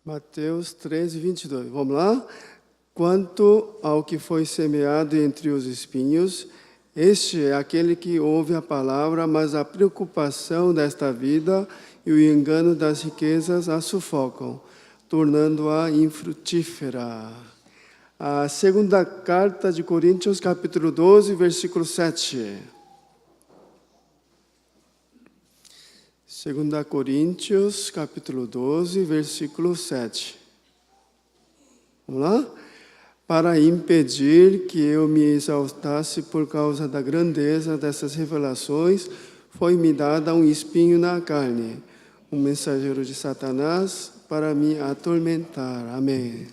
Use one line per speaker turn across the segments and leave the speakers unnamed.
Mateus 13, 22. Vamos lá? Quanto ao que foi semeado entre os espinhos, este é aquele que ouve a palavra, mas a preocupação desta vida e o engano das riquezas a sufocam, tornando-a infrutífera. A segunda carta de Coríntios, capítulo 12, versículo 7. 2 Coríntios, capítulo 12, versículo 7. Vamos lá? Para impedir que eu me exaltasse por causa da grandeza dessas revelações, foi-me dada um espinho na carne, um mensageiro de Satanás para me atormentar. Amém.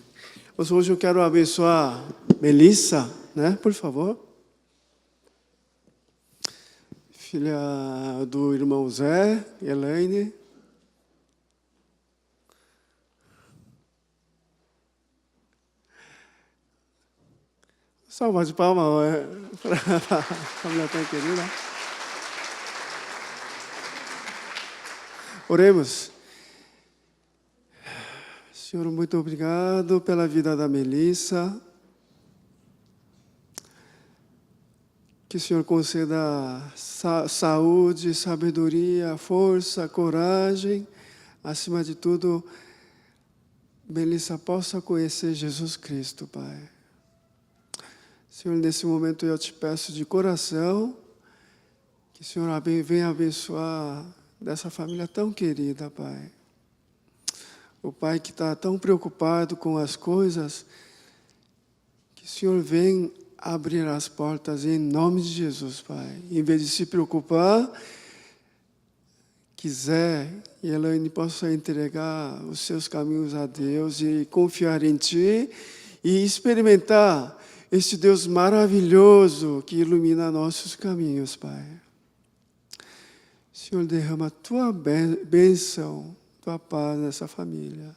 Hoje eu quero abençoar Melissa, né? Por favor. Filha do irmão Zé, Elaine. Salva de palmas para a família tão querida. Oremos. Senhor, muito obrigado pela vida da Melissa. Que o Senhor conceda saúde, sabedoria, força, coragem. Acima de tudo, Melissa possa conhecer Jesus Cristo, Pai. Senhor, nesse momento eu te peço de coração que o Senhor venha abençoar dessa família tão querida, Pai. O pai que está tão preocupado com as coisas, que o Senhor venha abrir as portas em nome de Jesus, Pai. Em vez de se preocupar, que Zé e Elaine possam entregar os seus caminhos a Deus e confiar em Ti e experimentar esse Deus maravilhoso que ilumina nossos caminhos, Pai. Senhor, derrama a Tua bênção, Tua paz nessa família.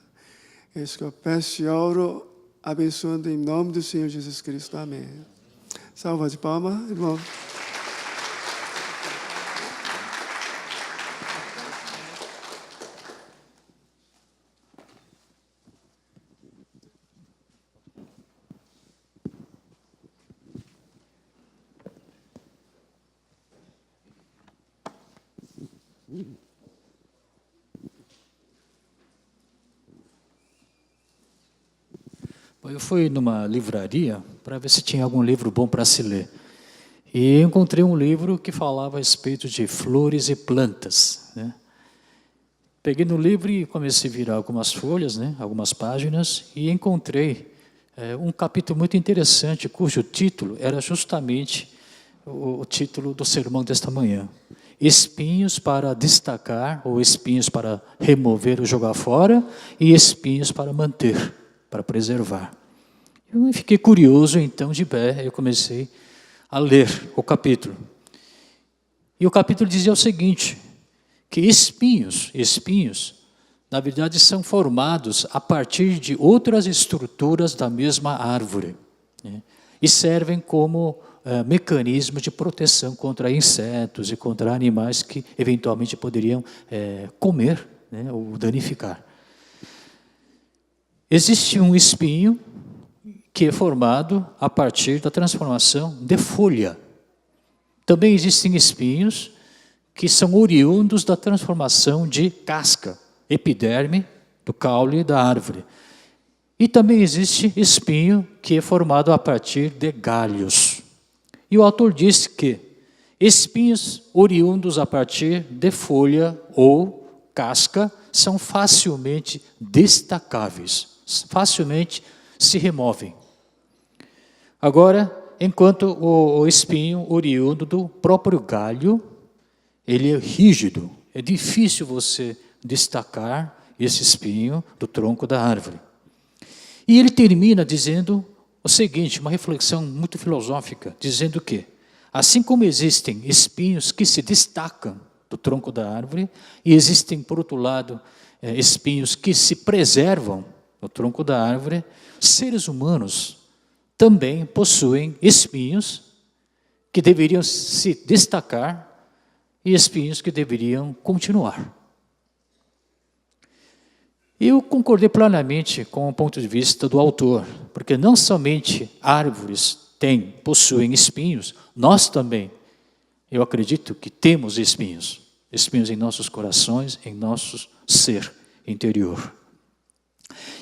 É isso que eu peço e oro, abençoando em nome do Senhor Jesus Cristo. Amém. Salva de palmas, irmão.
Eu fui numa livraria para ver se tinha algum livro bom para se ler. E encontrei um livro que falava a respeito de flores e plantas, né? Peguei no livro e comecei a virar algumas folhas, né, algumas páginas, e encontrei um capítulo muito interessante, cujo título era justamente o título do sermão desta manhã. Espinhos para destacar, ou espinhos para remover ou jogar fora, e espinhos para manter, para preservar. Eu fiquei curioso, então, de pé, eu comecei a ler o capítulo. E o capítulo dizia o seguinte, que espinhos, na verdade, são formados a partir de outras estruturas da mesma árvore, né? E servem como mecanismo de proteção contra insetos e contra animais que eventualmente poderiam comer, né, ou danificar. Existe um espinho que é formado a partir da transformação de folha. Também existem espinhos que são oriundos da transformação de casca, epiderme, do caule da árvore. E também existe espinho que é formado a partir de galhos. E o autor disse que espinhos oriundos a partir de folha ou casca são facilmente destacáveis, facilmente se removem. Agora, enquanto o espinho oriundo do próprio galho, ele é rígido, é difícil você destacar esse espinho do tronco da árvore. E ele termina dizendo o seguinte, uma reflexão muito filosófica, dizendo que, assim como existem espinhos que se destacam do tronco da árvore, e existem, por outro lado, espinhos que se preservam no tronco da árvore, seres humanos também possuem espinhos que deveriam se destacar e espinhos que deveriam continuar. Eu concordei plenamente com o ponto de vista do autor, porque não somente árvores possuem espinhos, nós também, eu acredito que temos espinhos em nossos corações, em nosso ser interior.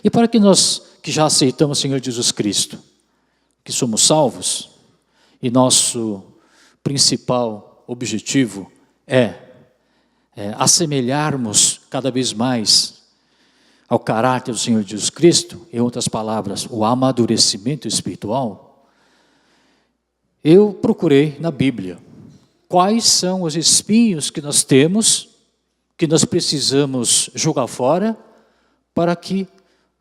E para que nós que já aceitamos o Senhor Jesus Cristo, que somos salvos, e nosso principal objetivo é assemelharmos cada vez mais ao caráter do Senhor Jesus Cristo, em outras palavras, o amadurecimento espiritual, eu procurei na Bíblia quais são os espinhos que nós temos, que nós precisamos jogar fora, para que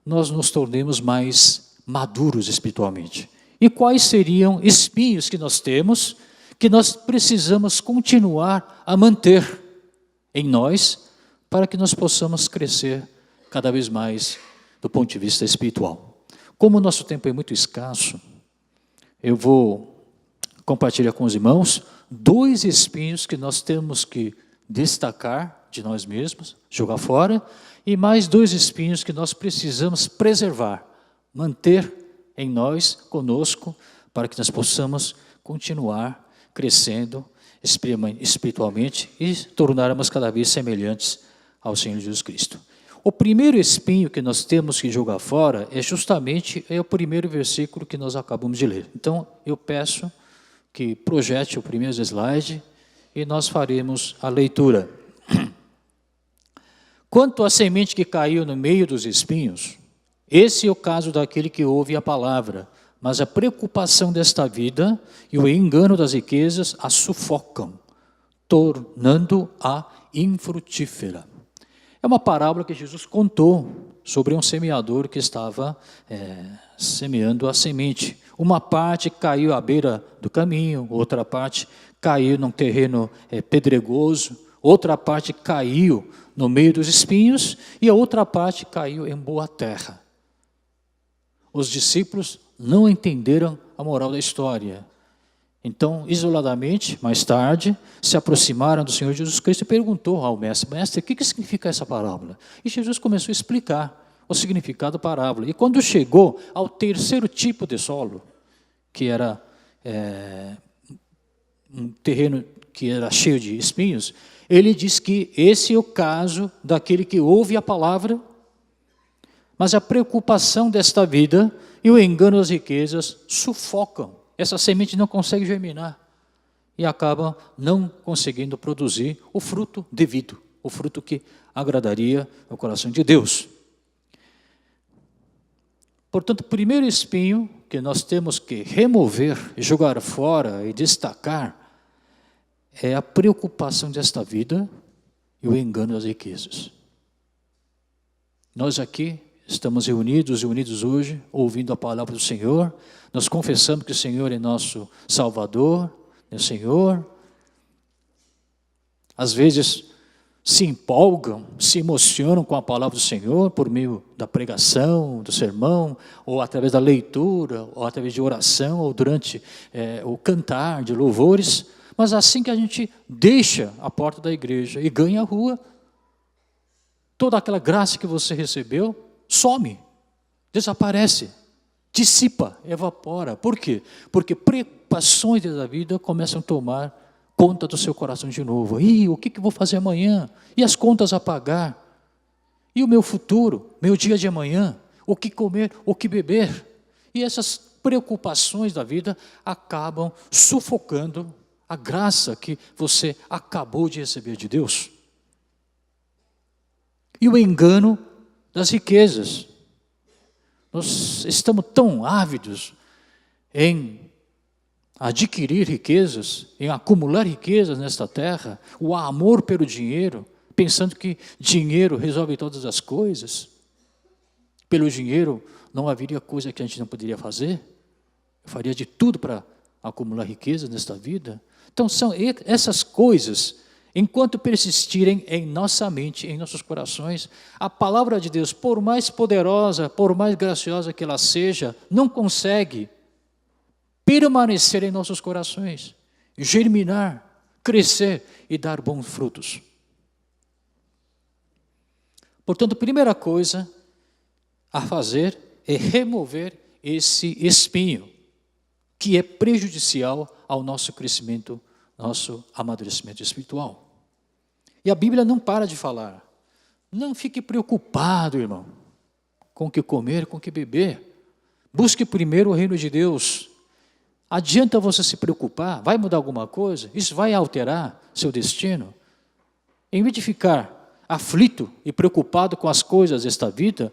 nós nos tornemos mais maduros espiritualmente. E quais seriam espinhos que nós temos, que nós precisamos continuar a manter em nós, para que nós possamos crescer cada vez mais do ponto de vista espiritual. Como o nosso tempo é muito escasso, eu vou compartilhar com os irmãos 2 espinhos que nós temos que destacar de nós mesmos, jogar fora, e mais 2 espinhos que nós precisamos preservar, manter em nós, conosco, para que nós possamos continuar crescendo espiritualmente e tornarmos cada vez semelhantes ao Senhor Jesus Cristo. O primeiro espinho que nós temos que jogar fora é justamente o primeiro versículo que nós acabamos de ler. Então, eu peço que projete o primeiro slide e nós faremos a leitura. Quanto à semente que caiu no meio dos espinhos, esse é o caso daquele que ouve a palavra, mas a preocupação desta vida e o engano das riquezas a sufocam, tornando-a infrutífera. É uma parábola que Jesus contou sobre um semeador que estava semeando a semente. Uma parte caiu à beira do caminho, outra parte caiu num terreno pedregoso, outra parte caiu no meio dos espinhos e a outra parte caiu em boa terra. Os discípulos não entenderam a moral da história. Então, isoladamente, mais tarde, se aproximaram do Senhor Jesus Cristo e perguntou ao mestre: mestre, o que significa essa parábola? E Jesus começou a explicar o significado da parábola. E quando chegou ao terceiro tipo de solo, que era um terreno que era cheio de espinhos, ele diz que esse é o caso daquele que ouve a palavra, mas a preocupação desta vida e o engano das riquezas sufocam. Essa semente não consegue germinar e acaba não conseguindo produzir o fruto devido, o fruto que agradaria ao coração de Deus. Portanto, o primeiro espinho que nós temos que remover, jogar fora e destacar é a preocupação desta vida e o engano das riquezas. Nós aqui estamos reunidos hoje, ouvindo a palavra do Senhor. Nós confessamos que o Senhor é nosso Salvador, é o Senhor. Às vezes se empolgam, se emocionam com a palavra do Senhor por meio da pregação, do sermão, ou através da leitura, ou através de oração, ou durante o cantar de louvores. Mas assim que a gente deixa a porta da igreja e ganha a rua, toda aquela graça que você recebeu some, desaparece, dissipa, evapora. Por quê? Porque preocupações da vida começam a tomar conta do seu coração de novo. E o que eu vou fazer amanhã? E as contas a pagar? E o meu futuro? Meu dia de amanhã? O que comer? O que beber? E essas preocupações da vida acabam sufocando a graça que você acabou de receber de Deus. E o engano das riquezas. Nós estamos tão ávidos em adquirir riquezas, em acumular riquezas nesta terra, o amor pelo dinheiro, pensando que dinheiro resolve todas as coisas. Pelo dinheiro não haveria coisa que a gente não poderia fazer. Eu faria de tudo para acumular riquezas nesta vida. Então são essas coisas, enquanto persistirem em nossa mente, em nossos corações, a palavra de Deus, por mais poderosa, por mais graciosa que ela seja, não consegue permanecer em nossos corações, germinar, crescer e dar bons frutos. Portanto, a primeira coisa a fazer é remover esse espinho, que é prejudicial ao nosso crescimento, nosso amadurecimento espiritual. E a Bíblia não para de falar. Não fique preocupado, irmão, com o que comer, com o que beber. Busque primeiro o reino de Deus. Adianta você se preocupar? Vai mudar alguma coisa? Isso vai alterar seu destino? Em vez de ficar aflito e preocupado com as coisas desta vida,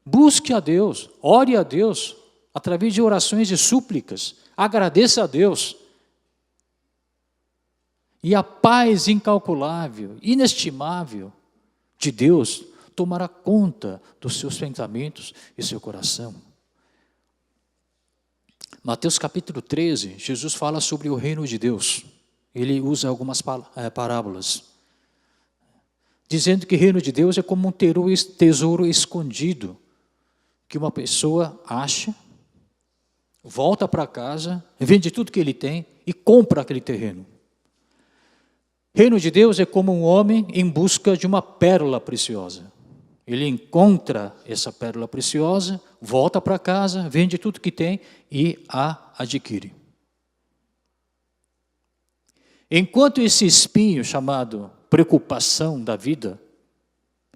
busque a Deus, ore a Deus, através de orações e súplicas, agradeça a Deus. E a paz incalculável, inestimável de Deus tomará conta dos seus pensamentos e seu coração. Mateus capítulo 13, Jesus fala sobre o reino de Deus. Ele usa algumas parábolas, dizendo que o reino de Deus é como um tesouro escondido, que uma pessoa acha, volta para casa, vende tudo que ele tem e compra aquele terreno. Reino de Deus é como um homem em busca de uma pérola preciosa. Ele encontra essa pérola preciosa, volta para casa, vende tudo que tem e a adquire. Enquanto esse espinho chamado preocupação da vida,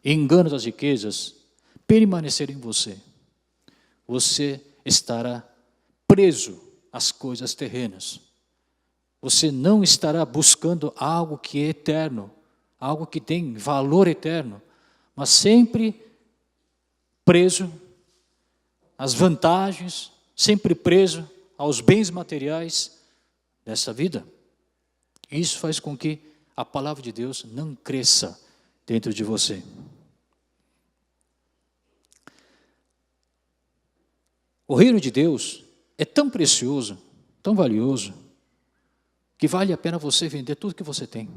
engano das riquezas, permanecer em você, você estará preso às coisas terrenas. Você não estará buscando algo que é eterno, algo que tem valor eterno, mas sempre preso às vantagens, sempre preso aos bens materiais dessa vida. Isso faz com que a palavra de Deus não cresça dentro de você. O reino de Deus é tão precioso, tão valioso, que vale a pena você vender tudo que você tem.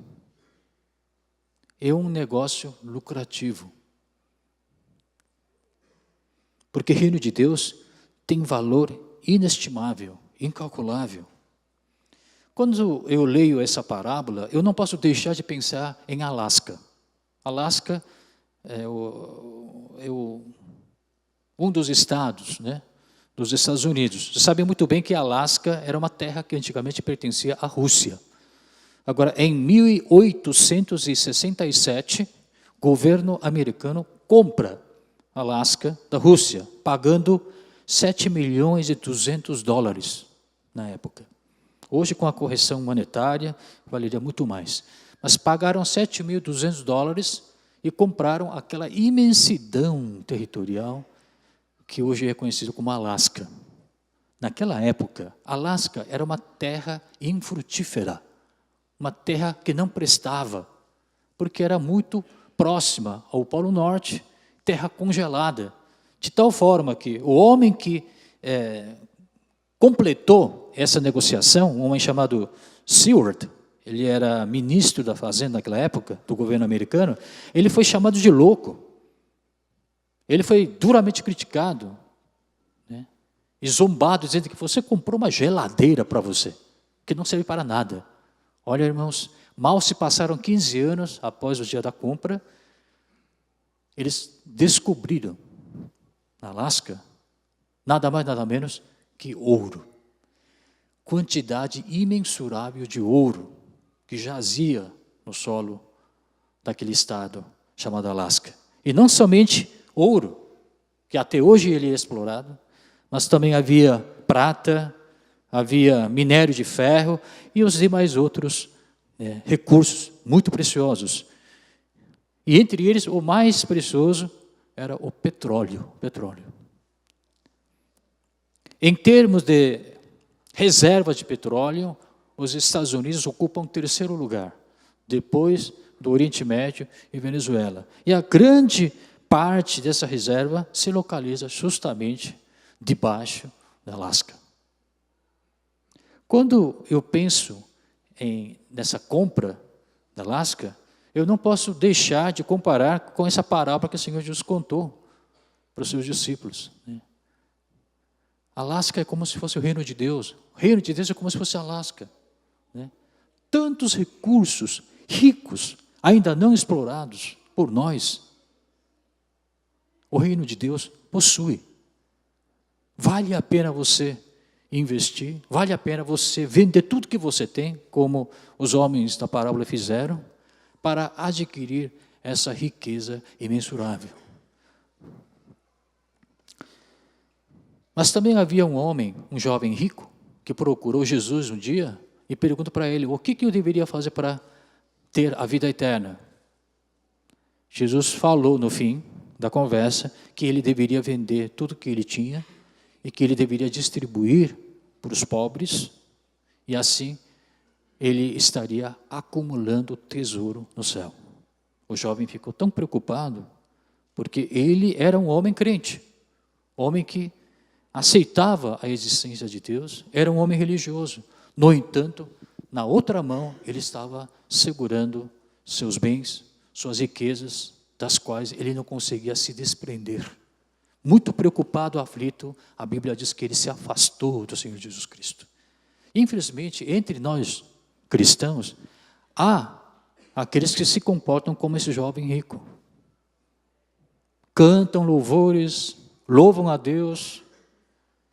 É um negócio lucrativo. Porque o reino de Deus tem valor inestimável, incalculável. Quando eu leio essa parábola, eu não posso deixar de pensar em Alasca. Alasca é um dos estados, né, dos Estados Unidos. Vocês sabem muito bem que Alasca era uma terra que antigamente pertencia à Rússia. Agora, em 1867, o governo americano compra Alasca da Rússia, pagando $7.200.000 na época. Hoje, com a correção monetária, valeria muito mais. Mas pagaram $7.200 e compraram aquela imensidão territorial que hoje é conhecido como Alasca. Naquela época, Alasca era uma terra infrutífera, uma terra que não prestava, porque era muito próxima ao Polo Norte, terra congelada, de tal forma que o homem que completou essa negociação, um homem chamado Seward, ele era ministro da Fazenda naquela época, do governo americano, ele foi chamado de louco. Ele foi duramente criticado, né, e zombado, dizendo que você comprou uma geladeira para você, que não serve para nada. Olha, irmãos, mal se passaram 15 anos após o dia da compra, eles descobriram, na Alasca, nada mais, nada menos que ouro. Quantidade imensurável de ouro que jazia no solo daquele estado chamado Alasca. E não somente ouro, que até hoje ele é explorado, mas também havia prata, havia minério de ferro e os demais outros recursos muito preciosos. E entre eles, o mais precioso era o petróleo. Em termos de reservas de petróleo, os Estados Unidos ocupam o terceiro lugar, depois do Oriente Médio e Venezuela. E a grande parte dessa reserva se localiza justamente debaixo da Alasca. Quando eu penso nessa compra da Alasca, eu não posso deixar de comparar com essa parábola que o Senhor Jesus contou para os seus discípulos. Alasca é como se fosse o reino de Deus. O reino de Deus é como se fosse Alasca. Tantos recursos ricos ainda não explorados por nós. O reino de Deus possui. Vale a pena você investir, vale a pena você vender tudo que você tem, como os homens da parábola fizeram, para adquirir essa riqueza imensurável. Mas também havia um homem, um jovem rico, que procurou Jesus um dia e perguntou para ele: o que eu deveria fazer para ter a vida eterna? Jesus falou no fim da conversa que ele deveria vender tudo que ele tinha e que ele deveria distribuir para os pobres, e assim ele estaria acumulando tesouro no céu. O jovem ficou tão preocupado, porque ele era um homem crente, homem que aceitava a existência de Deus, era um homem religioso. No entanto, na outra mão, ele estava segurando seus bens, suas riquezas, das quais ele não conseguia se desprender. Muito preocupado, aflito, a Bíblia diz que ele se afastou do Senhor Jesus Cristo. Infelizmente, entre nós cristãos, há aqueles que se comportam como esse jovem rico. Cantam louvores, louvam a Deus,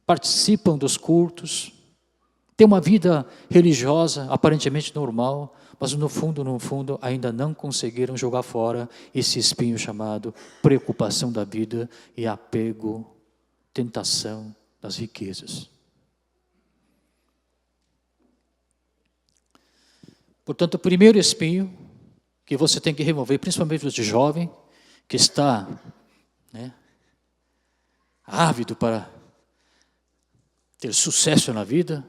participam dos cultos, têm uma vida religiosa aparentemente normal, mas no fundo, ainda não conseguiram jogar fora esse espinho chamado preocupação da vida e apego, tentação das riquezas. Portanto, o primeiro espinho que você tem que remover, principalmente você jovem, que está ávido para ter sucesso na vida,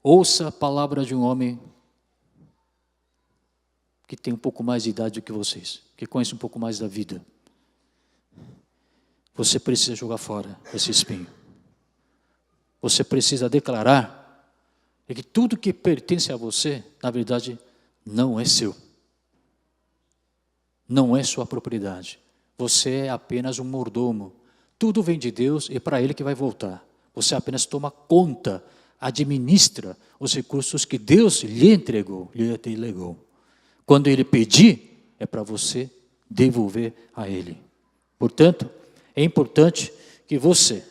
ouça a palavra de um homem que tem um pouco mais de idade do que vocês, que conhece um pouco mais da vida. Você precisa jogar fora esse espinho. Você precisa declarar que tudo que pertence a você, na verdade, não é seu. Não é sua propriedade. Você é apenas um mordomo. Tudo vem de Deus e é para Ele que vai voltar. Você apenas toma conta, administra os recursos que Deus lhe entregou, lhe delegou. Quando Ele pedir, é para você devolver a Ele. Portanto, é importante que você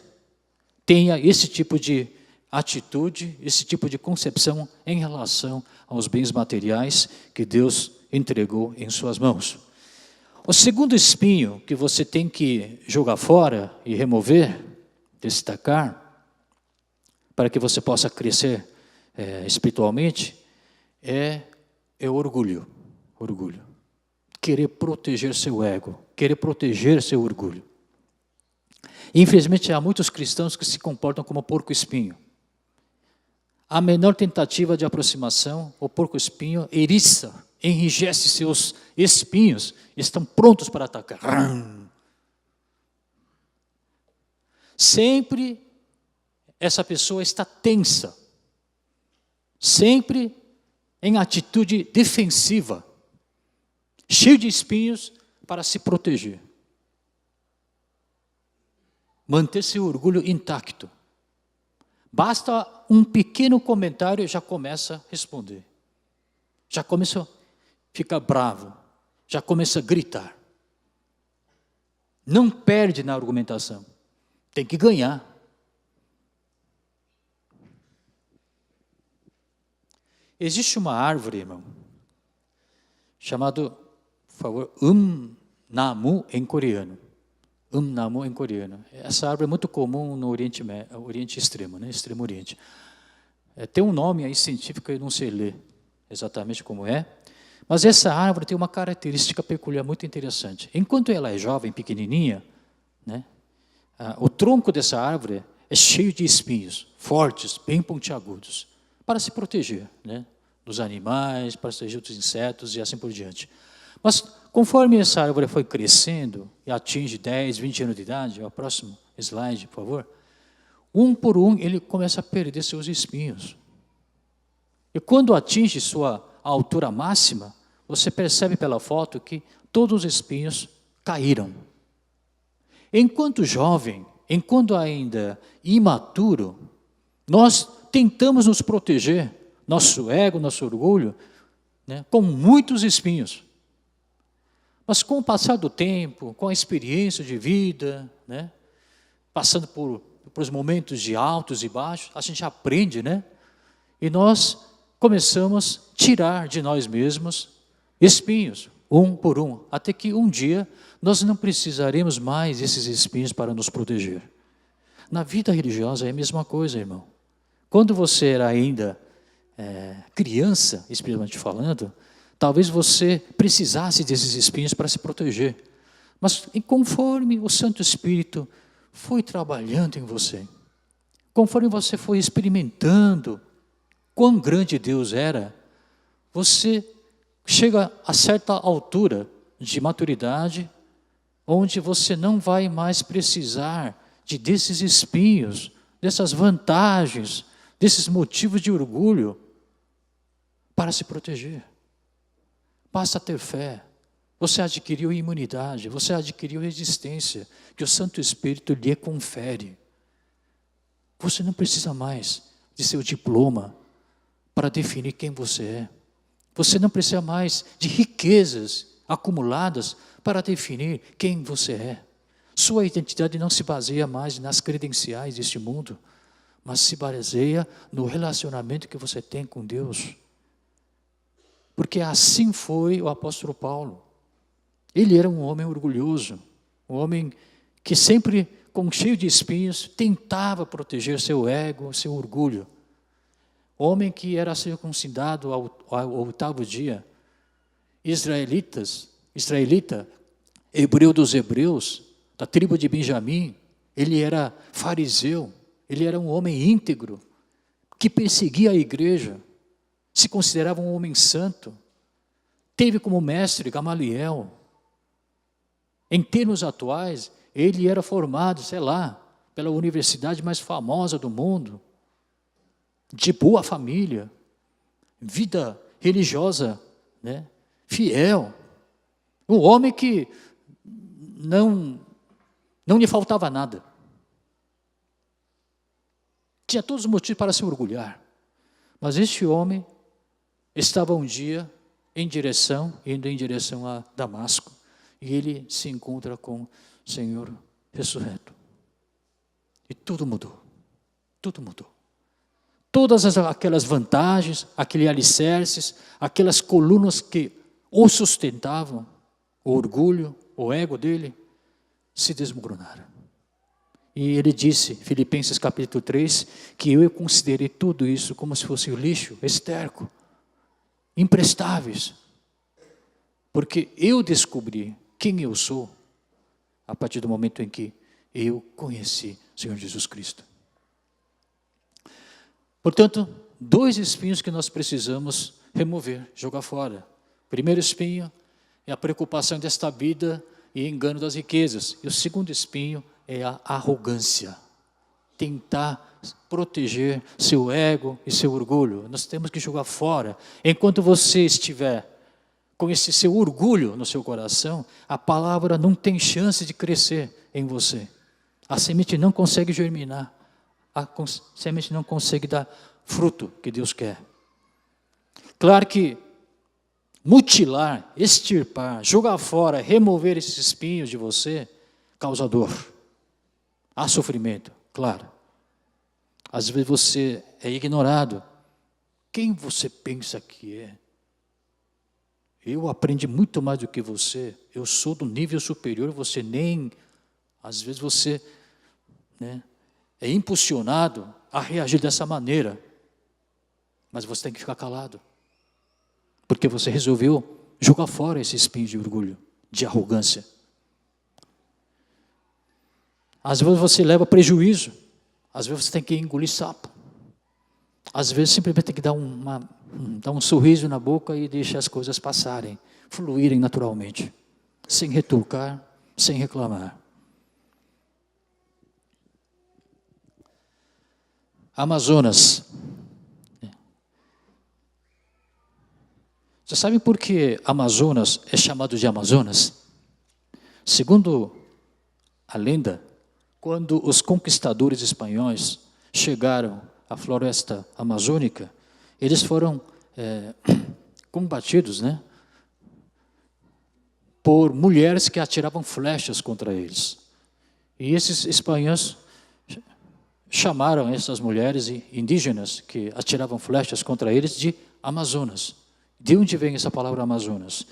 tenha esse tipo de atitude, esse tipo de concepção em relação aos bens materiais que Deus entregou em suas mãos. O segundo espinho que você tem que jogar fora e remover, destacar, para que você possa crescer espiritualmente, é o orgulho. Orgulho. Querer proteger seu ego, querer proteger seu orgulho. Infelizmente, há muitos cristãos que se comportam como porco-espinho. A menor tentativa de aproximação, o porco-espinho eriça, enrijece seus espinhos, estão prontos para atacar. Sempre essa pessoa está tensa, sempre em atitude defensiva, cheio de espinhos para se proteger. Manter seu orgulho intacto. Basta um pequeno comentário e já começa a responder. Já começa a ficar bravo. Já começa a gritar. Não perde na argumentação. Tem que ganhar. Existe uma árvore, irmão, chamado, por favor, Namu em coreano. Namu em coreano. Essa árvore é muito comum no Oriente Extremo, Extremo Oriente. Tem um nome aí científico, eu não sei ler exatamente como é, mas essa árvore tem uma característica peculiar muito interessante. Enquanto ela é jovem, pequenininha, o tronco dessa árvore é cheio de espinhos, fortes, bem pontiagudos, para se proteger dos animais, para se proteger dos insetos e assim por diante. Mas conforme essa árvore foi crescendo e atinge 10, 20 anos de idade, o próximo slide, por favor, um por um ele começa a perder seus espinhos. E quando atinge sua altura máxima, você percebe pela foto que todos os espinhos caíram. Enquanto jovem, enquanto ainda imaturo, nós tentamos nos proteger, nosso ego, nosso orgulho, com muitos espinhos. Mas com o passar do tempo, com a experiência de vida, né, passando por os momentos de altos e baixos, a gente aprende, né? E nós começamos a tirar de nós mesmos espinhos, um por um, até que um dia nós não precisaremos mais desses espinhos para nos proteger. Na vida religiosa é a mesma coisa, irmão. Quando você era ainda criança, espiritualmente falando, talvez você precisasse desses espinhos para se proteger. Mas conforme o Santo Espírito foi trabalhando em você, conforme você foi experimentando quão grande Deus era, você chega a certa altura de maturidade, onde você não vai mais precisar desses espinhos, dessas vantagens, desses motivos de orgulho para se proteger. Basta ter fé. Você adquiriu imunidade, você adquiriu resistência, que o Santo Espírito lhe confere. Você não precisa mais de seu diploma para definir quem você é. Você não precisa mais de riquezas acumuladas para definir quem você é. Sua identidade não se baseia mais nas credenciais deste mundo, mas se baseia no relacionamento que você tem com Deus. Porque assim foi o apóstolo Paulo. Ele era um homem orgulhoso, um homem que sempre, cheio de espinhos, tentava proteger seu ego, seu orgulho. Homem que era circuncidado ao 8º dia, israelita, hebreu dos hebreus, da tribo de Benjamim, ele era fariseu, ele era um homem íntegro, que perseguia a igreja, se considerava um homem santo, teve como mestre Gamaliel. Em termos atuais, ele era formado, pela universidade mais famosa do mundo, de boa família, vida religiosa, né, fiel, um homem que não lhe faltava nada. Tinha todos os motivos para se orgulhar. Mas este homem estava um dia indo em direção a Damasco, e ele se encontra com o Senhor ressurreto. E tudo mudou. Tudo mudou. Todas aquelas vantagens, aqueles alicerces, aquelas colunas que o sustentavam, o orgulho, o ego dele, se desmoronaram. E ele disse, Filipenses capítulo 3, que eu considerei tudo isso como se fosse lixo, esterco, imprestáveis. Porque eu descobri quem eu sou a partir do momento em que eu conheci o Senhor Jesus Cristo. Portanto, 2 espinhos que nós precisamos remover, jogar fora. O primeiro espinho é a preocupação desta vida e engano das riquezas. E o segundo espinho é a arrogância. Tentar proteger seu ego e seu orgulho. Nós temos que jogar fora. Enquanto você estiver com esse seu orgulho no seu coração, a palavra não tem chance de crescer em você. A semente não consegue germinar. A semente não consegue dar fruto que Deus quer. Claro que mutilar, extirpar, jogar fora, remover esses espinhos de você, causa dor. Há sofrimento, claro. Às vezes você é ignorado. Quem você pensa que é? Eu aprendi muito mais do que você. Eu sou do nível superior, você nem... Às vezes você é impulsionado a reagir dessa maneira. Mas você tem que ficar calado. Porque você resolveu jogar fora esse espinho de orgulho, de arrogância. Às vezes você leva prejuízo. Às vezes você tem que engolir sapo. Às vezes simplesmente tem que dar um sorriso na boca e deixar as coisas passarem, fluírem naturalmente, sem retrucar, sem reclamar. Amazonas. Você sabe por que Amazonas é chamado de Amazonas? Segundo a lenda, quando os conquistadores espanhóis chegaram à floresta amazônica, eles foram combatidos, por mulheres que atiravam flechas contra eles. E esses espanhóis chamaram essas mulheres indígenas que atiravam flechas contra eles de Amazonas. De onde vem essa palavra Amazonas?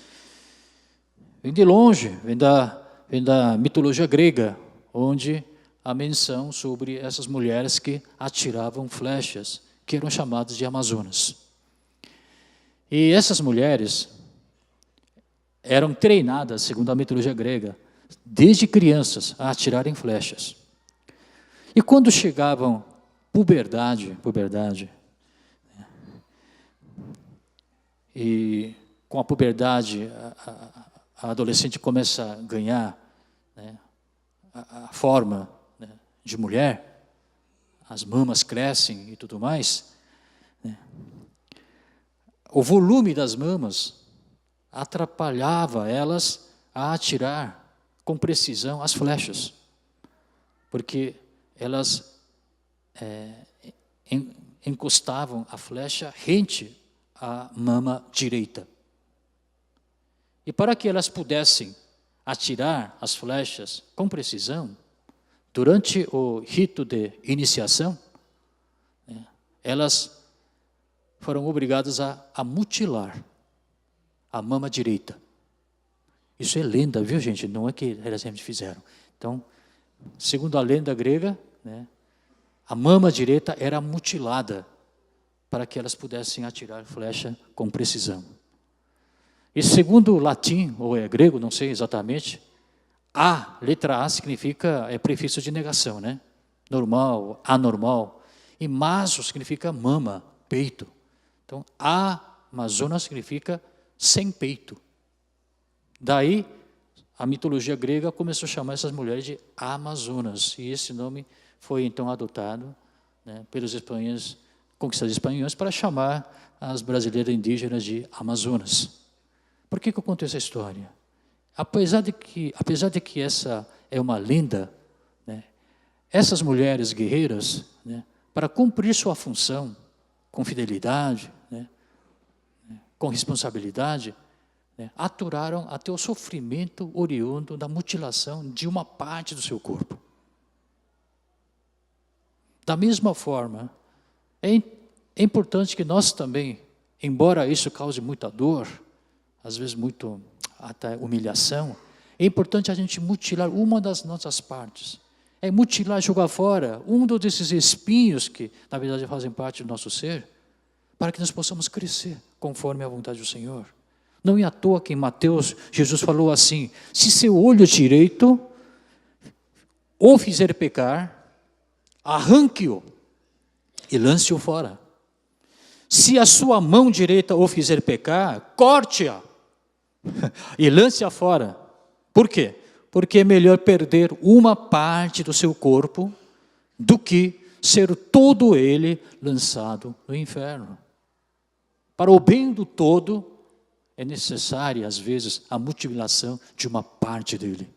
Vem de longe, vem da mitologia grega, onde há menção sobre essas mulheres que atiravam flechas, que eram chamadas de Amazonas. E essas mulheres eram treinadas, segundo a mitologia grega, desde crianças a atirarem flechas. E quando chegavam puberdade, e com a puberdade a adolescente começa a ganhar, né, a forma, né, de mulher, as mamas crescem e tudo mais, né, o volume das mamas atrapalhava elas a atirar com precisão as flechas, porque elas encostavam a flecha rente à mama direita. E para que elas pudessem atirar as flechas com precisão, durante o rito de iniciação, elas foram obrigadas a mutilar a mama direita. Isso é lenda, viu, gente? Não é que elas sempre fizeram. Então, segundo a lenda grega, né, a mama direita era mutilada para que elas pudessem atirar flecha com precisão. E segundo o latim, ou é grego, não sei exatamente, a, letra A significa, é prefixo de negação, né? Normal, anormal. E maso significa mama, peito. Então, Amazonas significa sem peito. Daí, a mitologia grega começou a chamar essas mulheres de Amazonas. E esse nome foi então adotado, né, pelos espanhóis, conquistadores espanhóis, para chamar as brasileiras indígenas de Amazonas. Por que eu conto essa história? Apesar de que essa é uma lenda, né, essas mulheres guerreiras, né, para cumprir sua função com fidelidade, né, com responsabilidade, né, aturaram até o sofrimento oriundo da mutilação de uma parte do seu corpo. Da mesma forma, é importante que nós também, embora isso cause muita dor, às vezes muito até humilhação, é importante a gente mutilar uma das nossas partes. É mutilar, jogar fora um desses espinhos que, na verdade, fazem parte do nosso ser, para que nós possamos crescer conforme a vontade do Senhor. Não é à toa que em Mateus, Jesus falou assim: se seu olho direito o fizer pecar, arranque-o e lance-o fora. Se a sua mão direita o fizer pecar, corte-a e lance-a fora. Por quê? Porque é melhor perder uma parte do seu corpo do que ser todo ele lançado no inferno. Para o bem do todo, é necessária, às vezes, a mutilação de uma parte dele.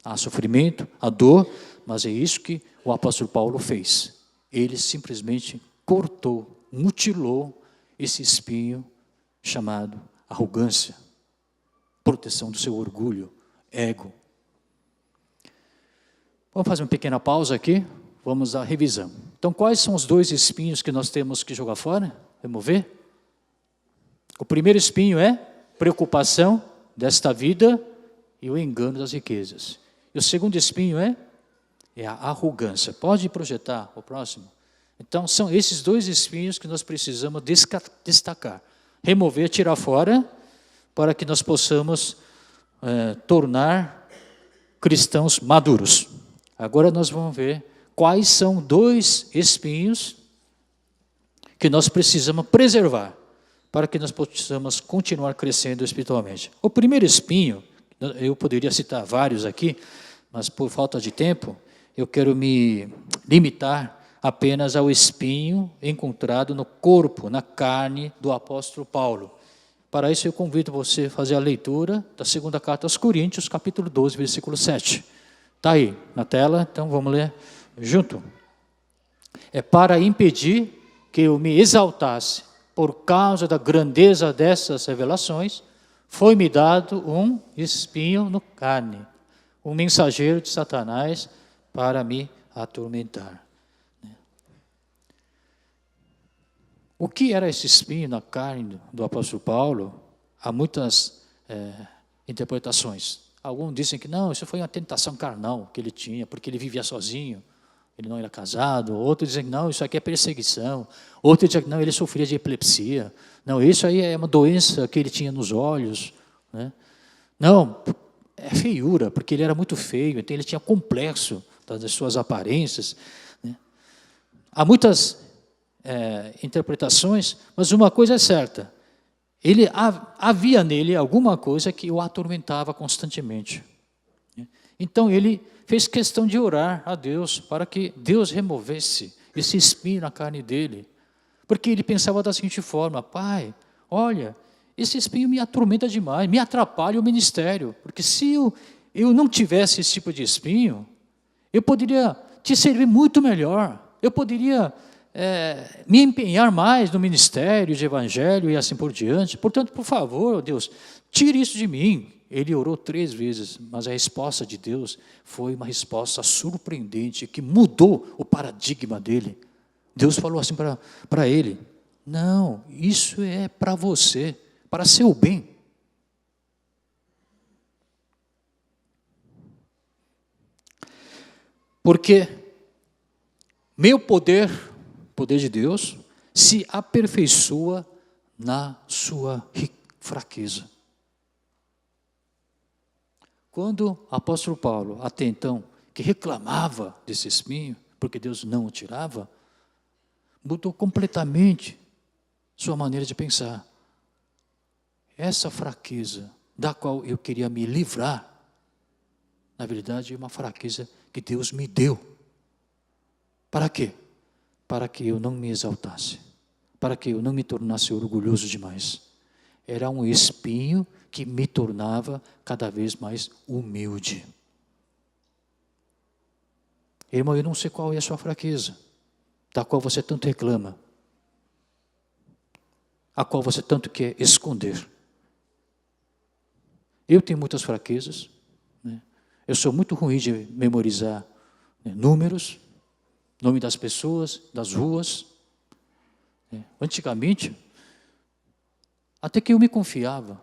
Há sofrimento, há dor, mas é isso que o apóstolo Paulo fez. Ele simplesmente cortou, mutilou esse espinho chamado arrogância, proteção do seu orgulho, ego. Vamos fazer uma pequena pausa aqui, vamos à revisão. Então, quais são os dois espinhos que nós temos que jogar fora, remover? O primeiro espinho é preocupação desta vida e o engano das riquezas. E o segundo espinho é a arrogância. Pode projetar o próximo? Então, são esses dois espinhos que nós precisamos destacar. Remover, tirar fora, para que nós possamos tornar cristãos maduros. Agora nós vamos ver quais são dois espinhos que nós precisamos preservar, para que nós possamos continuar crescendo espiritualmente. O primeiro espinho, eu poderia citar vários aqui, mas por falta de tempo, eu quero me limitar apenas ao espinho encontrado no corpo, na carne do apóstolo Paulo. Para isso eu convido você a fazer a leitura da segunda carta aos Coríntios, capítulo 12, versículo 7. Está aí na tela, então vamos ler junto. É para impedir que eu me exaltasse por causa da grandeza dessas revelações, foi-me dado um espinho no carne, um mensageiro de Satanás para me atormentar. O que era esse espinho na carne do apóstolo Paulo? Há muitas interpretações. Alguns dizem que não, isso foi uma tentação carnal que ele tinha, porque ele vivia sozinho, ele não era casado. Outros dizem que não, isso aqui é perseguição. Outros dizem que não, ele sofria de epilepsia. Não, isso aí é uma doença que ele tinha nos olhos. Né? Não, é feiura, porque ele era muito feio, então ele tinha complexo das suas aparências. Né? Há muitas interpretações, mas uma coisa é certa. Havia nele alguma coisa que o atormentava constantemente. Então ele fez questão de orar a Deus para que Deus removesse esse espinho na carne dele. Porque ele pensava da seguinte forma: Pai, olha, esse espinho me atormenta demais, me atrapalha o ministério. Porque se eu não tivesse esse tipo de espinho, eu poderia te servir muito melhor. Eu poderia me empenhar mais no ministério de evangelho e assim por diante. Portanto, por favor, Deus, tire isso de mim. Ele orou 3 vezes, mas a resposta de Deus foi uma resposta surpreendente, que mudou o paradigma dele. Deus falou assim para ele: não, isso é para você, para seu bem. Porque meu poder de Deus, se aperfeiçoa na sua fraqueza. Quando o apóstolo Paulo, até então, que reclamava desse espinho, porque Deus não o tirava, mudou completamente sua maneira de pensar. Essa fraqueza da qual eu queria me livrar, na verdade é uma fraqueza que Deus me deu. Para quê? Para que eu não me exaltasse, para que eu não me tornasse orgulhoso demais. Era um espinho que me tornava cada vez mais humilde. Irmão, eu não sei qual é a sua fraqueza, da qual você tanto reclama, a qual você tanto quer esconder. Eu tenho muitas fraquezas, né? Eu sou muito ruim de memorizar números, nome das pessoas, das ruas. Antigamente, até que eu me confiava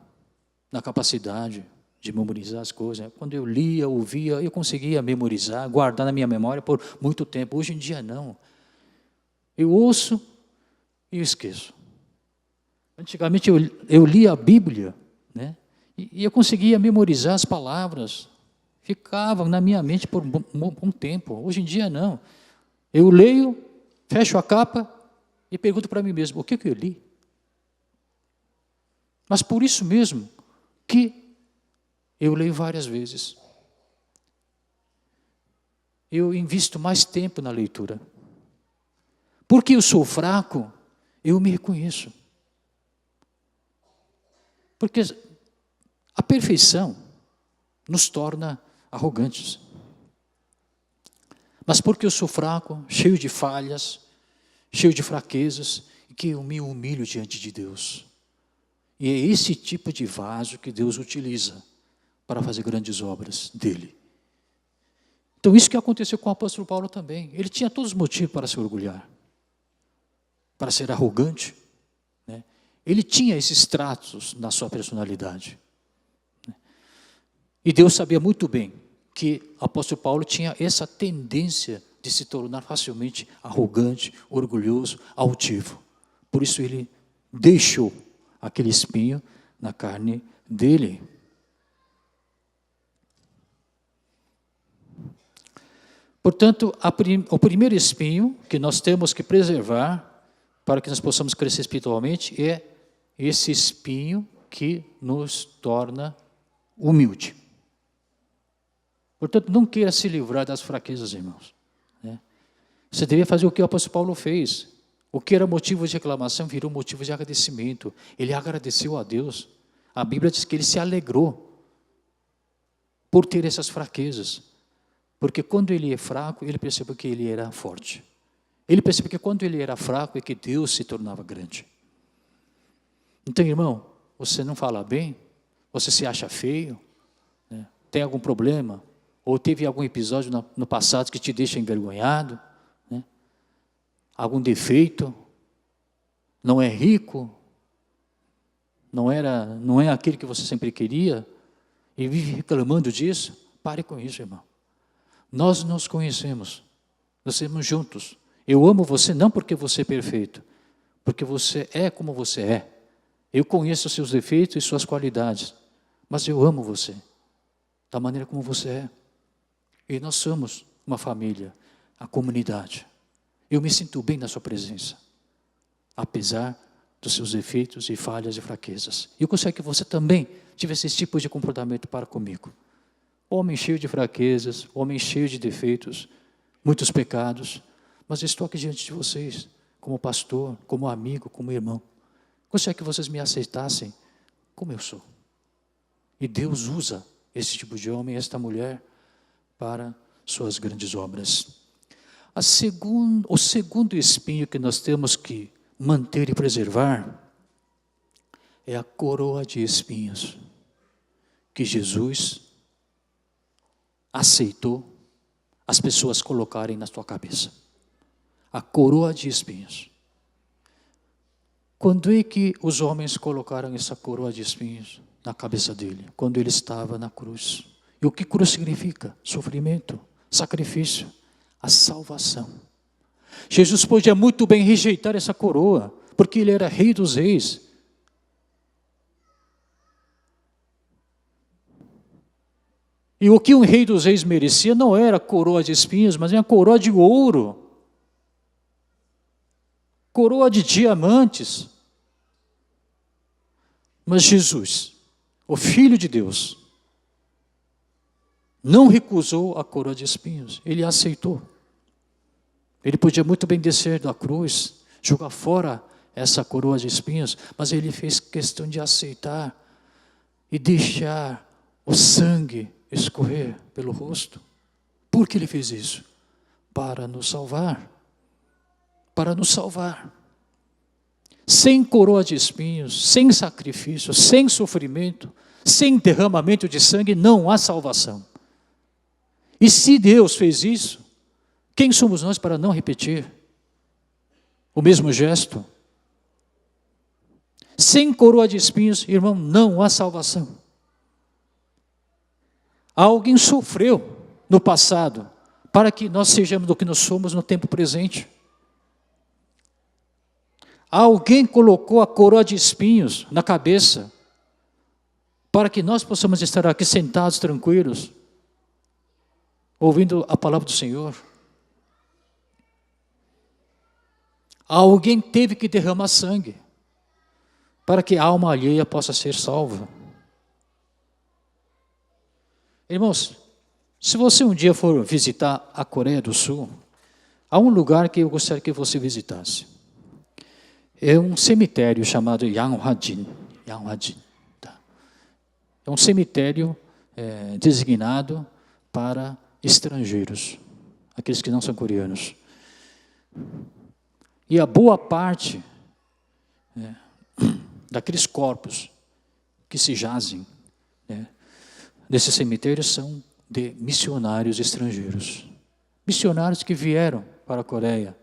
na capacidade de memorizar as coisas. Quando eu lia, ouvia, eu conseguia memorizar, guardar na minha memória por muito tempo. Hoje em dia, não. Eu ouço e eu esqueço. Antigamente, eu lia a Bíblia, né? E eu conseguia memorizar as palavras. Ficavam na minha mente por um bom tempo. Hoje em dia, não. Eu leio, fecho a capa e pergunto para mim mesmo: o que eu li? Mas por isso mesmo que eu leio várias vezes. Eu invisto mais tempo na leitura. Porque eu sou fraco, eu me reconheço. Porque a perfeição nos torna arrogantes. Mas porque eu sou fraco, cheio de falhas, cheio de fraquezas, e que eu me humilho diante de Deus. E é esse tipo de vaso que Deus utiliza para fazer grandes obras dele. Então isso que aconteceu com o apóstolo Paulo também. Ele tinha todos os motivos para se orgulhar, para ser arrogante, né? Ele tinha esses traços na sua personalidade. E Deus sabia muito bem que o apóstolo Paulo tinha essa tendência de se tornar facilmente arrogante, orgulhoso, altivo. Por isso ele deixou aquele espinho na carne dele. Portanto, o primeiro espinho que nós temos que preservar para que nós possamos crescer espiritualmente é esse espinho que nos torna humilde. Portanto, não queira se livrar das fraquezas, irmãos. Você deveria fazer o que o apóstolo Paulo fez. O que era motivo de reclamação virou motivo de agradecimento. Ele agradeceu a Deus. A Bíblia diz que ele se alegrou por ter essas fraquezas. Porque quando ele é fraco, ele percebeu que ele era forte. Ele percebeu que quando ele era fraco é que Deus se tornava grande. Então, irmão, você não fala bem, Você se acha feio? Né? Tem algum problema? Ou teve algum episódio no passado que te deixa envergonhado? Né? Algum defeito? Não é rico? Não é aquele que você sempre queria? E vive reclamando disso? Pare com isso, irmão. Nós nos conhecemos. Nós estamos juntos. Eu amo você não porque você é perfeito, porque você é como você é. Eu conheço os seus defeitos e suas qualidades, mas eu amo você, da maneira como você é. E nós somos uma família, a comunidade. Eu me sinto bem na sua presença, apesar dos seus defeitos e falhas e fraquezas. E eu gostaria que você também tivesse esse tipo de comportamento para comigo. Homem cheio de fraquezas, homem cheio de defeitos, muitos pecados, mas estou aqui diante de vocês, como pastor, como amigo, como irmão. Gostaria que vocês me aceitassem como eu sou. E Deus usa esse tipo de homem, esta mulher, para suas grandes obras. O segundo espinho que nós temos que manter e preservar é a coroa de espinhos que Jesus aceitou as pessoas colocarem na sua cabeça. A coroa de espinhos. Quando é que os homens colocaram essa coroa de espinhos na cabeça dele? Quando ele estava na cruz. E o que cruz significa? Sofrimento, sacrifício, a salvação. Jesus podia muito bem rejeitar essa coroa, porque ele era rei dos reis. E o que um rei dos reis merecia não era a coroa de espinhos, mas era a coroa de ouro. Coroa de diamantes. Mas Jesus, o Filho de Deus, não recusou a coroa de espinhos, ele a aceitou. Ele podia muito bem descer da cruz, jogar fora essa coroa de espinhos, mas ele fez questão de aceitar e deixar o sangue escorrer pelo rosto. Por que ele fez isso? Para nos salvar. Para nos salvar. Sem coroa de espinhos, sem sacrifício, sem sofrimento, sem derramamento de sangue, não há salvação. E se Deus fez isso, quem somos nós para não repetir o mesmo gesto? Sem coroa de espinhos, irmão, não há salvação. Alguém sofreu no passado para que nós sejamos do que nós somos no tempo presente. Alguém colocou a coroa de espinhos na cabeça para que nós possamos estar aqui sentados tranquilos, ouvindo a palavra do Senhor. Alguém teve que derramar sangue para que a alma alheia possa ser salva. Irmãos, se você um dia for visitar a Coreia do Sul, há um lugar que eu gostaria que você visitasse. É um cemitério chamado Yanghwajin. Tá? É um cemitério designado para estrangeiros, aqueles que não são coreanos. E a boa parte daqueles corpos que se jazem desses cemitérios são de missionários estrangeiros. Missionários que vieram para a Coreia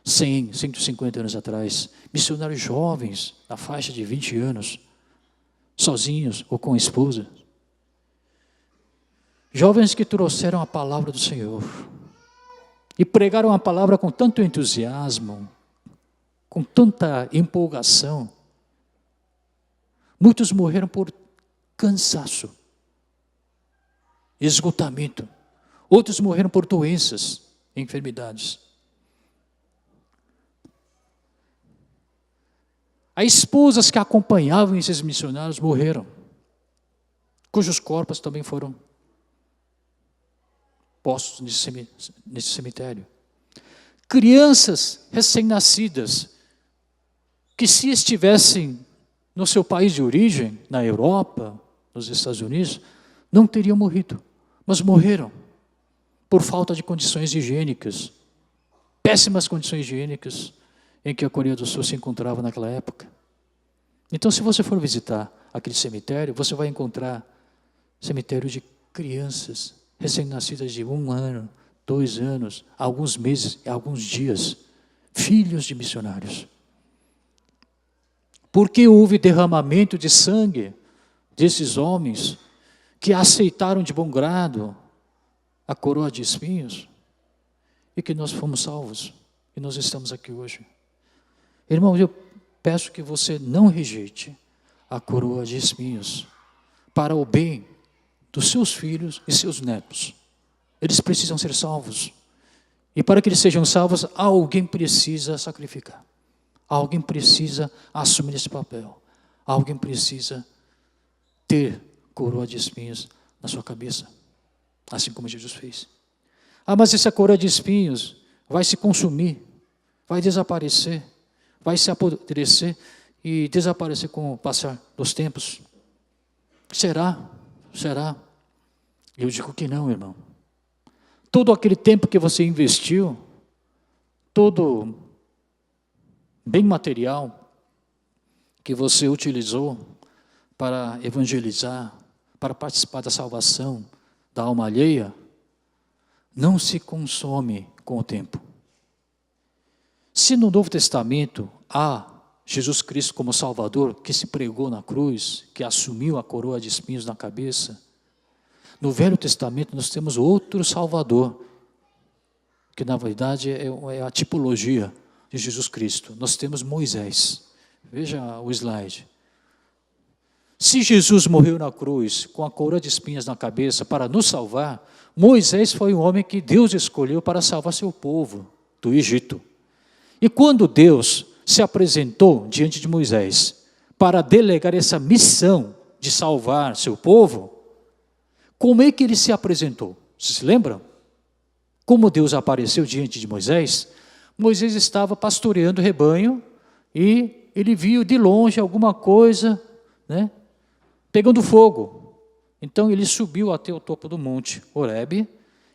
100, 150 anos atrás. Missionários jovens, na faixa de 20 anos, sozinhos ou com a esposa. Jovens que trouxeram a palavra do Senhor e pregaram a palavra com tanto entusiasmo, com tanta empolgação. Muitos morreram por cansaço, esgotamento. Outros morreram por doenças, enfermidades. As esposas que acompanhavam esses missionários morreram, cujos corpos também foram postos nesse cemitério. Crianças recém-nascidas, que se estivessem no seu país de origem, na Europa, nos Estados Unidos, não teriam morrido, mas morreram por falta de condições higiênicas, péssimas condições higiênicas em que a Coreia do Sul se encontrava naquela época. Então, se você for visitar aquele cemitério, você vai encontrar cemitério de crianças recém-nascidas de 1 ano, 2 anos, alguns meses, alguns dias, filhos de missionários. Porque houve derramamento de sangue desses homens que aceitaram de bom grado a coroa de espinhos e que nós fomos salvos e nós estamos aqui hoje. Irmãos, eu peço que você não rejeite a coroa de espinhos para o bem dos seus filhos e seus netos. Eles precisam ser salvos. E para que eles sejam salvos, alguém precisa sacrificar. Alguém precisa assumir esse papel. Alguém precisa ter coroa de espinhos na sua cabeça, assim como Jesus fez. Mas essa coroa de espinhos vai se consumir, vai desaparecer, vai se apodrecer e desaparecer com o passar dos tempos. Será? Será? Eu digo que não, irmão. Todo aquele tempo que você investiu, todo bem material que você utilizou para evangelizar, para participar da salvação da alma alheia, não se consome com o tempo. Se no Novo Testamento há Jesus Cristo como Salvador, que se pregou na cruz, que assumiu a coroa de espinhos na cabeça, no Velho Testamento nós temos outro Salvador, que na verdade é a tipologia de Jesus Cristo. Nós temos Moisés. Veja o slide. Se Jesus morreu na cruz com a coroa de espinhos na cabeça para nos salvar, Moisés foi um homem que Deus escolheu para salvar seu povo do Egito. E quando Deus se apresentou diante de Moisés para delegar essa missão de salvar seu povo, como é que ele se apresentou? Vocês se lembram? Como Deus apareceu diante de Moisés? Moisés estava pastoreando o rebanho e ele viu de longe alguma coisa, né, pegando fogo. Então ele subiu até o topo do monte Horebe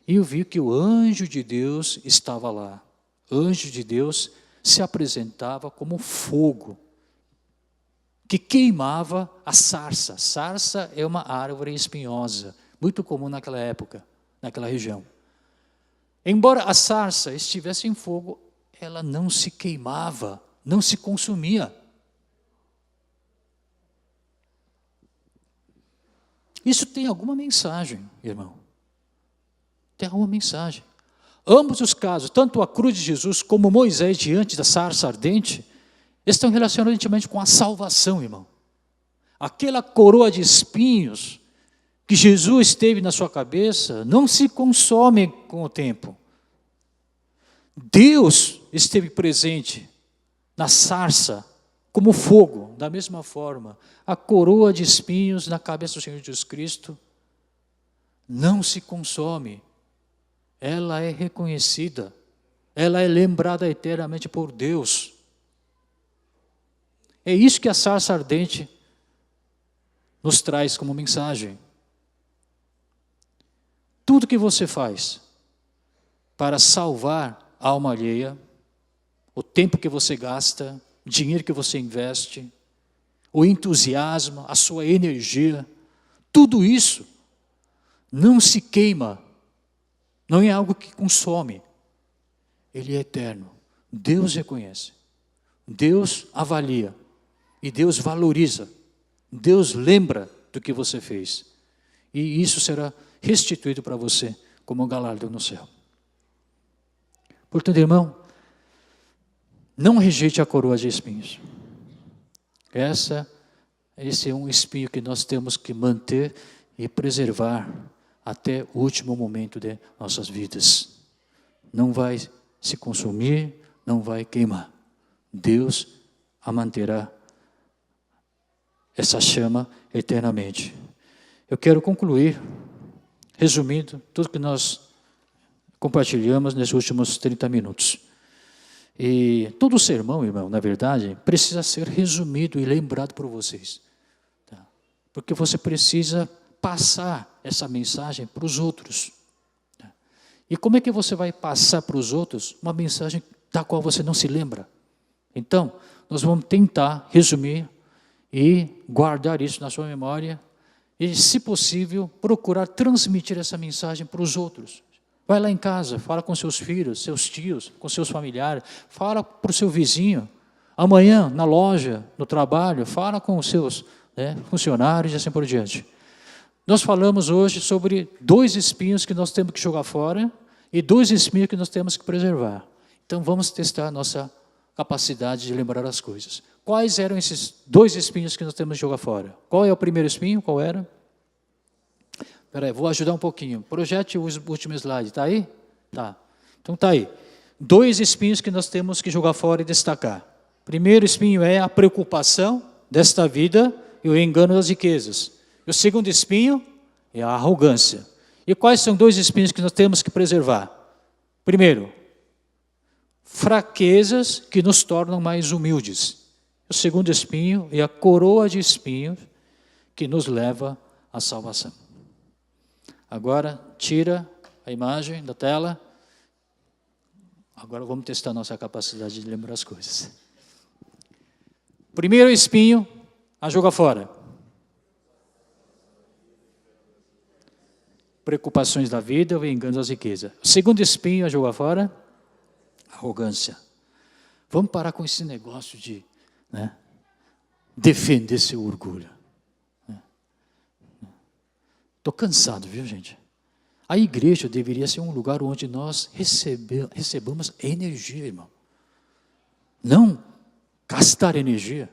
e viu que o anjo de Deus estava lá. O anjo de Deus se apresentava como fogo, que queimava a sarça. Sarça é uma árvore espinhosa, muito comum naquela época, naquela região. Embora a sarça estivesse em fogo, ela não se queimava, não se consumia. Isso tem alguma mensagem, irmão. Tem alguma mensagem. Ambos os casos, tanto a cruz de Jesus como Moisés diante da sarça ardente, estão relacionados intimamente com a salvação, irmão. Aquela coroa de espinhos que Jesus teve na sua cabeça não se consome com o tempo. Deus esteve presente na sarça como fogo, da mesma forma. A coroa de espinhos na cabeça do Senhor Jesus Cristo não se consome. Ela é reconhecida, ela é lembrada eternamente por Deus. É isso que a sarça ardente nos traz como mensagem. Tudo que você faz para salvar a alma alheia, o tempo que você gasta, o dinheiro que você investe, o entusiasmo, a sua energia, tudo isso não se queima, não é algo que consome, ele é eterno. Deus reconhece, Deus avalia e Deus valoriza, Deus lembra do que você fez e isso será restituído para você como um galardão no céu. Portanto, irmão, não rejeite a coroa de espinhos. Esse é um espinho que nós temos que manter e preservar até o último momento de nossas vidas. Não vai se consumir, não vai queimar. Deus a manterá essa chama eternamente. Eu quero concluir, resumindo tudo que nós compartilhamos nesses últimos 30 minutos. E todo o sermão, irmão, na verdade, precisa ser resumido e lembrado por vocês. Tá? Porque você precisa passar essa mensagem para os outros. Tá? E como é que você vai passar para os outros uma mensagem da qual você não se lembra? Então, nós vamos tentar resumir e guardar isso na sua memória e, se possível, procurar transmitir essa mensagem para os outros. Vai lá em casa, fala com seus filhos, seus tios, com seus familiares, fala para o seu vizinho. Amanhã, na loja, no trabalho, fala com os seus funcionários e assim por diante. Nós falamos hoje sobre 2 espinhos que nós temos que jogar fora e 2 espinhos que nós temos que preservar. Então, vamos testar a nossa capacidade de lembrar as coisas. Quais eram esses 2 espinhos que nós temos que jogar fora? Qual é o primeiro espinho? Qual era? Espera aí, vou ajudar um pouquinho. Projete o último slide, está aí? Tá. Então, está aí. 2 espinhos que nós temos que jogar fora e destacar. Primeiro espinho é a preocupação desta vida e o engano das riquezas. E o segundo espinho é a arrogância. E quais são 2 espinhos que nós temos que preservar? Primeiro, fraquezas que nos tornam mais humildes. O segundo espinho é a coroa de espinhos que nos leva à salvação. Agora, tira a imagem da tela. Agora vamos testar a nossa capacidade de lembrar as coisas. Primeiro espinho, a jogar fora. Preocupações da vida, o engano das riquezas. O segundo espinho, a jogar fora, arrogância. Vamos parar com esse negócio de defender seu orgulho. Estou cansado, viu, gente? A igreja deveria ser um lugar onde nós recebamos energia, irmão. Não gastar energia.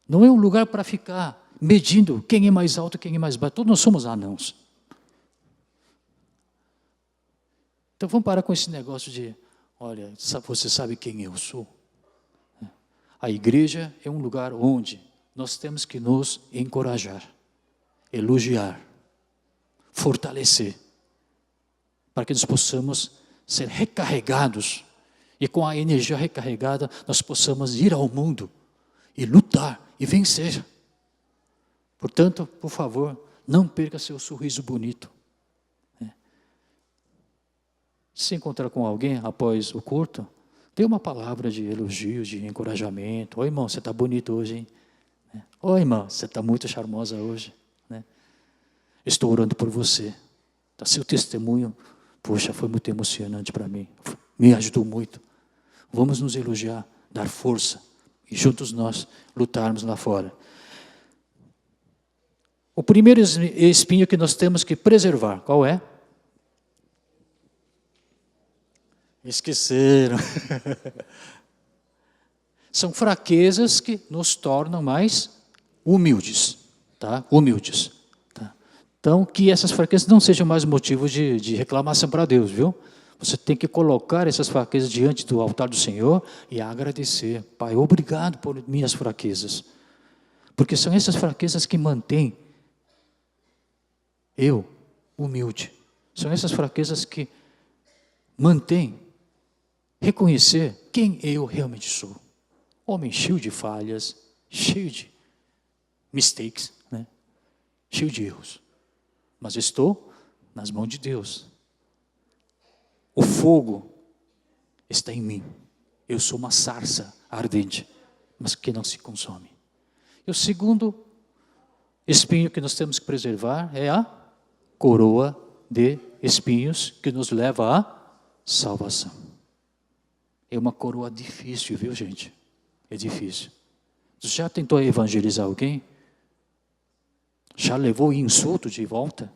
Não é um lugar para ficar medindo quem é mais alto, quem é mais baixo. Todos nós somos anãos. Então vamos parar com esse negócio de, olha, você sabe quem eu sou? A igreja é um lugar onde nós temos que nos encorajar, elogiar, fortalecer, para que nós possamos ser recarregados e com a energia recarregada nós possamos ir ao mundo e lutar e vencer. Portanto, por favor, não perca seu sorriso bonito. Se encontrar com alguém após o culto, dê uma palavra de elogio, de encorajamento. Oi, irmão, você está bonito hoje, hein? Oi, irmão, você está muito charmosa hoje. Estou orando por você. Seu testemunho, poxa, foi muito emocionante para mim. Me ajudou muito. Vamos nos elogiar, dar força e juntos nós lutarmos lá fora. O primeiro espinho que nós temos que preservar, qual é? Esqueceram. São fraquezas que nos tornam mais humildes, tá? Humildes. Tá? Então, que essas fraquezas não sejam mais motivo de reclamação para Deus, viu? Você tem que colocar essas fraquezas diante do altar do Senhor e agradecer. Pai, obrigado por minhas fraquezas. Porque são essas fraquezas que mantêm eu humilde. São essas fraquezas que mantêm reconhecer quem eu realmente sou. Homem cheio de falhas, cheio de mistakes, cheio de erros. Mas estou nas mãos de Deus. O fogo está em mim. Eu sou uma sarça ardente, mas que não se consome. E o segundo espinho que nós temos que preservar é a coroa de espinhos que nos leva à salvação. É uma coroa difícil, viu, gente? É difícil. Você já tentou evangelizar alguém? Já levou insulto de volta?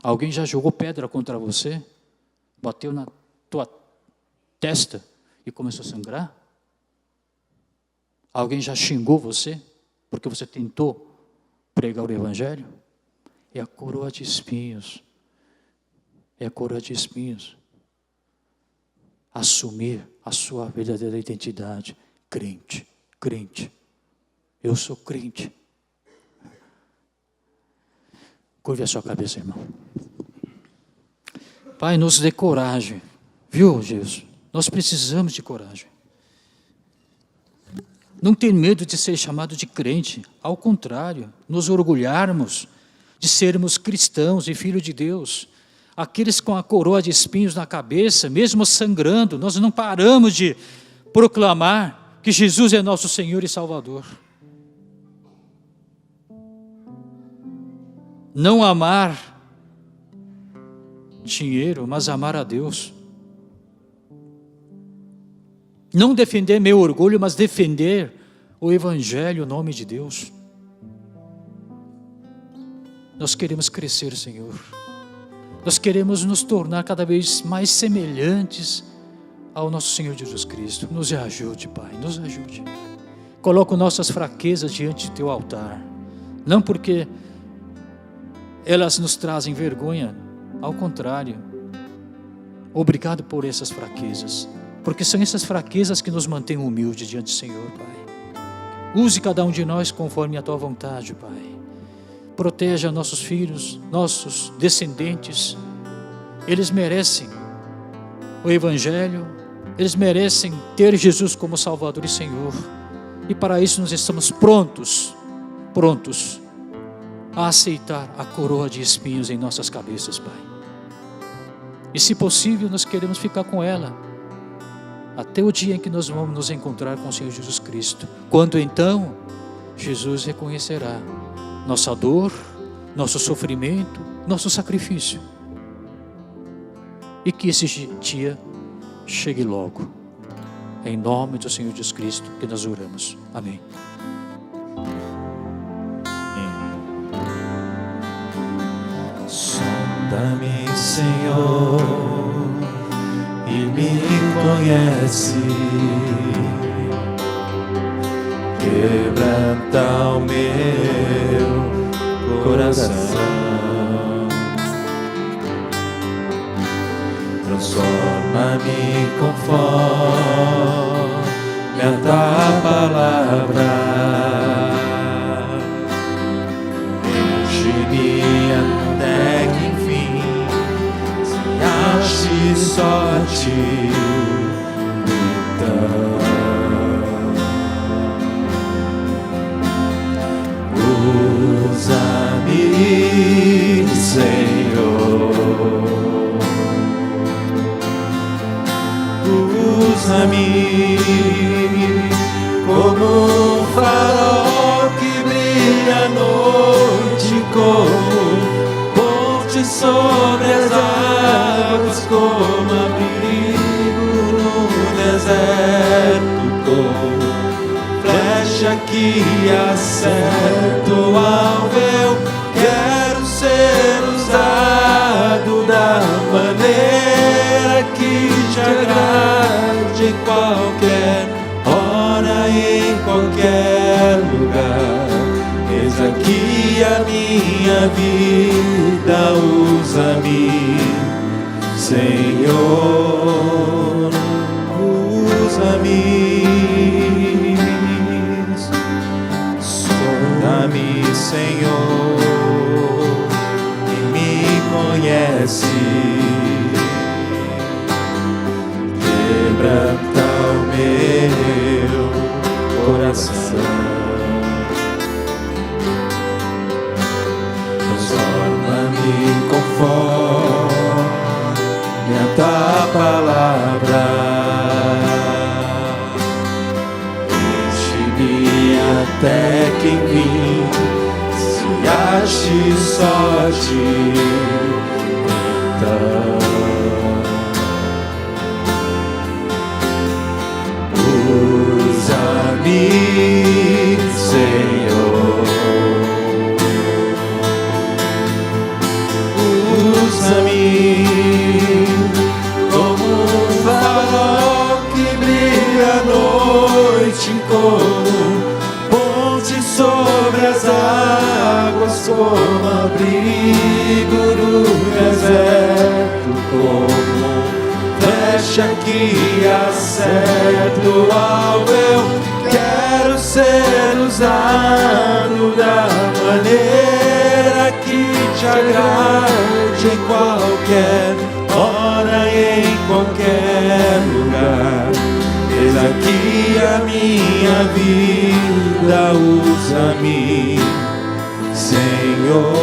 Alguém já jogou pedra contra você? Bateu na tua testa e começou a sangrar? Alguém já xingou você porque você tentou pregar o evangelho? É a coroa de espinhos. É a coroa de espinhos. Assumir a sua verdadeira identidade. Crente, crente. Eu sou crente. Curve a sua cabeça, irmão. Pai, nos dê coragem. Viu, Jesus? Nós precisamos de coragem. Não ter medo de ser chamado de crente. Ao contrário, nos orgulharmos de sermos cristãos e filhos de Deus. Aqueles com a coroa de espinhos na cabeça, mesmo sangrando, nós não paramos de proclamar que Jesus é nosso Senhor e Salvador. Não amar dinheiro, mas amar a Deus. Não defender meu orgulho, mas defender o Evangelho, o nome de Deus. Nós queremos crescer, Senhor. Nós queremos nos tornar cada vez mais semelhantes ao nosso Senhor Jesus Cristo. Nos ajude, Pai, nos ajude. Coloco nossas fraquezas diante do Teu altar. Não porque elas nos trazem vergonha, ao contrário. Obrigado por essas fraquezas, porque são essas fraquezas que nos mantêm humildes diante do Senhor, Pai. Use cada um de nós conforme a Tua vontade, Pai. Proteja nossos filhos, nossos descendentes. Eles merecem o Evangelho, eles merecem ter Jesus como Salvador e Senhor. E para isso nós estamos prontos a aceitar a coroa de espinhos em nossas cabeças, Pai. E se possível, nós queremos ficar com ela até o dia em que nós vamos nos encontrar com o Senhor Jesus Cristo. Quando então, Jesus reconhecerá nossa dor, nosso sofrimento, nosso sacrifício. E que esse dia chegue logo. Em nome do Senhor Jesus Cristo que nós oramos. Amém.
Sonda-me, Senhor, e me conhece. Quebranta o meu coração, transforma-me conforme a tua palavra, enche-me até que enfim se ache só ti. Usa-me, Senhor, usa-me como um farol que brilha à noite, como ponte sobre as águas, como abrigo no deserto, como flecha que acerta o alvo. Eu quero ser usado da maneira que te agrade, em qualquer hora, em qualquer lugar. Eis aqui a minha vida, usa-me, Senhor, usa-me. Sonda-me, Senhor, e me conhece. Quebranta o meu coração, transforma-me conforme a tua palavra, enche-me até que enfim se ache só ti. Então usa-me, Senhor, usa-me como um farol que brilha à noite, como ponte sobre as águas, como abrigo no deserto, como flecha que acerta o alvo. Eu quero ser usado da maneira que te agrade, em qualquer hora, em qualquer lugar. Eis aqui a minha vida, usa-me, Senhor,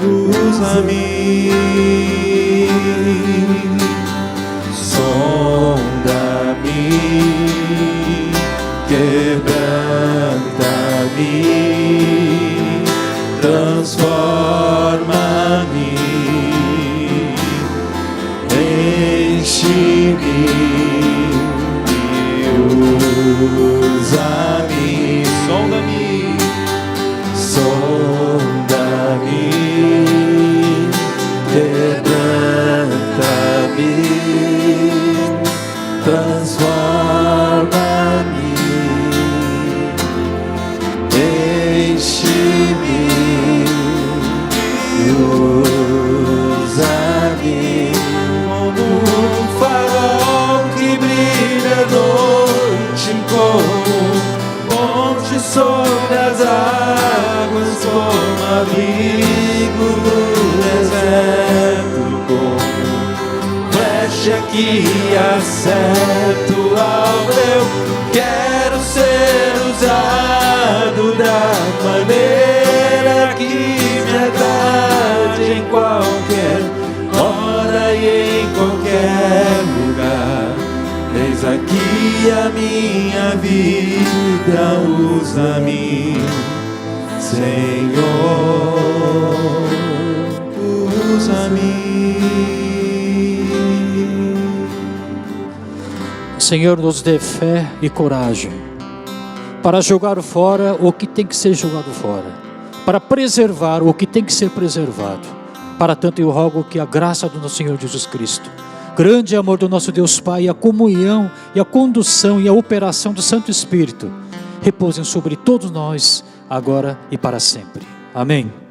usa-me. Sonda-me, enche-me e usa-me, sonda-me, quebranta-me, transforma-me, enche-me e usa-me como um farol que brilha à noite, como ponte sobre as águas, como abrigo no deserto, como flecha que acerta o alvo. Eu quero ser usado da maneira que me agrade, em qualquer hora e em qualquer lugar. Eis aqui a minha vida, usa-me, Senhor, usa-me.
Senhor, nos dê fé e coragem para jogar fora o que tem que ser jogado fora, para preservar o que tem que ser preservado. Para tanto eu rogo que a graça do nosso Senhor Jesus Cristo, grande amor do nosso Deus Pai, a comunhão e a condução e a operação do Santo Espírito repousem sobre todos nós, agora e para sempre. Amém.